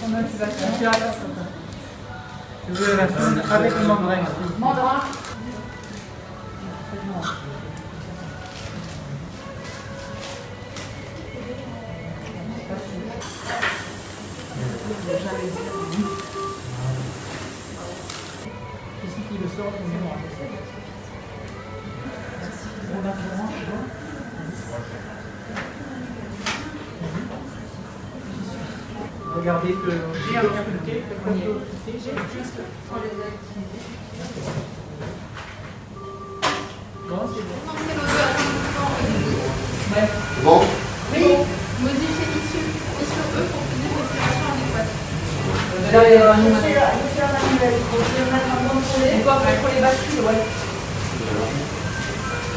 Son activation. Avec le mandrin. Mandrin. Ici qui le sort, regardez que j'ai occulté, j'ai juste en les activités. Bon, c'est bon. Ouais. Bon. Oui, modifier issue sur eux pour plus de respiration adéquate. Là, il y a un On peut mettre les bascules, ouais.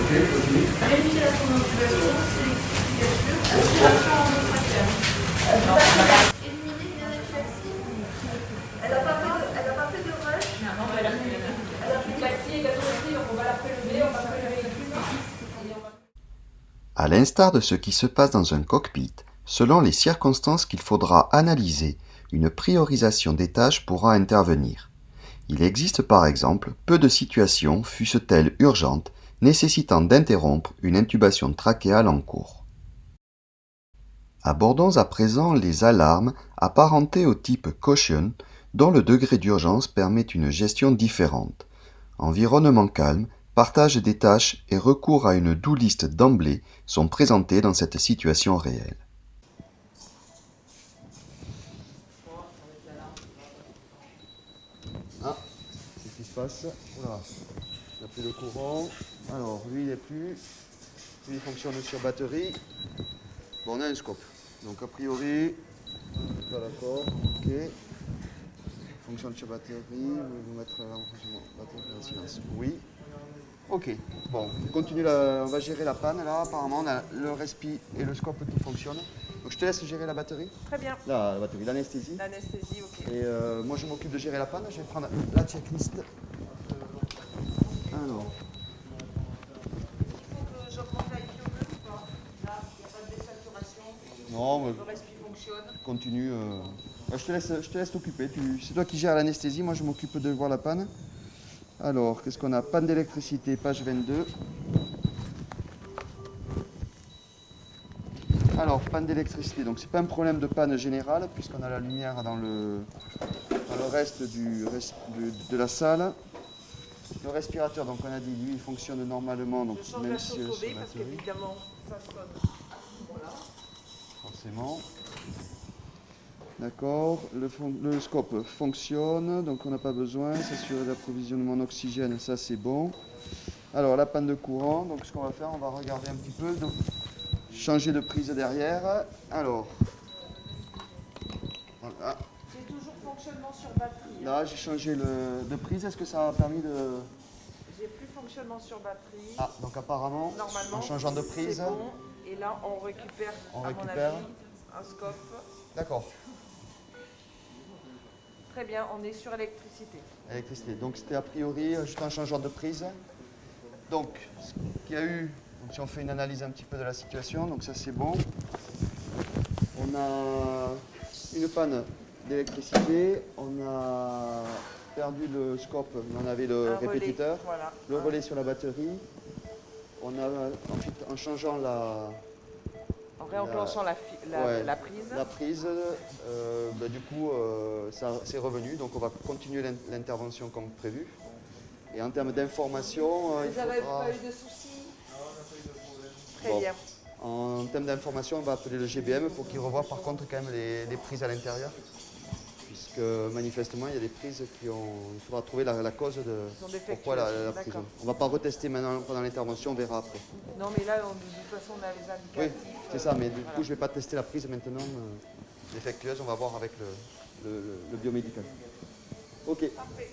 Ok, continue. Vérifier la sonde-intubation, sélectification, aspiration endotrachéenne. Éliminer l'anaphylactie. Elle n'a pas fait de rush. Non, elle a fait une laxie et gâteaurie, donc on va la prélever, on va prélever les cubes. À l'instar de ce qui se passe dans un cockpit, selon les circonstances qu'il faudra analyser, une priorisation des tâches pourra intervenir. Il existe par exemple peu de situations, fussent-elles urgentes, nécessitant d'interrompre une intubation trachéale en cours. Abordons à présent les alarmes apparentées au type caution, dont le degré d'urgence permet une gestion différente. Environnement calme, partage des tâches et recours à une do-list d'emblée sont présentés dans cette situation réelle. Ah, qu'est-ce qui se passe? Voilà. Il n'y a plus de courant. Alors, lui, il n'est plus. Lui, il fonctionne sur batterie. Bon, on a un scope. Donc, a priori, pas d'accord. Ok. Fonctionne sur batterie. Vous mettre en fonctionnement. Batterie en silence. Oui. Ok. Bon, on continue. On va gérer la panne. Là, apparemment, on a le respi et le scope qui fonctionnent. Donc, je te laisse gérer la batterie. Très bien. Là, la batterie, l'anesthésie. L'anesthésie, ok. Et moi, je m'occupe de gérer la panne. Je vais prendre la checklist. Alors. Il faut que j'augmente la IQ ou pas? Là, il n'y a pas de désaturation. Non, mais Le respi fonctionne. continue. Je te laisse t'occuper. C'est toi qui gères l'anesthésie. Moi, je m'occupe de voir la panne. Alors, qu'est-ce qu'on a? Panne d'électricité, page 22. Alors, panne d'électricité. Donc, c'est pas un problème de panne générale, puisqu'on a la lumière dans le reste de la salle. Le respirateur, donc on a dit, lui, il fonctionne normalement. Donc, Je change même la si chauve-souris sur parce batterie, qu'évidemment, ça sonne. Voilà. forcément. D'accord, le scope fonctionne, donc on n'a pas besoin, s'assurer l'approvisionnement en oxygène, ça c'est bon. Alors la panne de courant, donc ce qu'on va faire, on va regarder un petit peu, donc, changer de prise derrière. Alors, voilà. J'ai toujours fonctionnement sur batterie. Là j'ai changé de prise, est-ce que ça a permis de... J'ai plus fonctionnement sur batterie. Ah, donc apparemment, Normalement, en changeant de prise, c'est bon. Et là, on récupère, On à récupère. mon avis, un scope. d'accord, Très bien, on est sur électricité. électricité. Donc c'était a priori juste un changement de prise. Donc, ce qu'il y a eu, donc si on fait une analyse un petit peu de la situation, donc ça c'est bon. On a une panne d'électricité, on a perdu le scope, mais on avait le Un relais, répétiteur, voilà. le relais sur la batterie. On a ensuite, en changeant En réenclenchant ouais, la prise. la prise, du coup, ça c'est revenu, donc on va continuer l'intervention comme prévu. Et en termes d'information, il Vous n'avez faudra... pas eu de soucis? Non, on n'a pas eu de problème. Très Bon. bien. En termes d'information, on va appeler le GBM pour qu'il revoie par contre quand même les prises à l'intérieur. Puisque manifestement, il y a des prises il faudra trouver la cause de pourquoi la prise. D'accord. On ne va pas retester maintenant pendant l'intervention, on verra après. Non, mais là, de toute façon, on a les indicatifs. Oui, c'est ça, mais du coup, je ne vais pas tester la prise maintenant défectueuse, on va voir avec le biomédical. Ok. Parfait.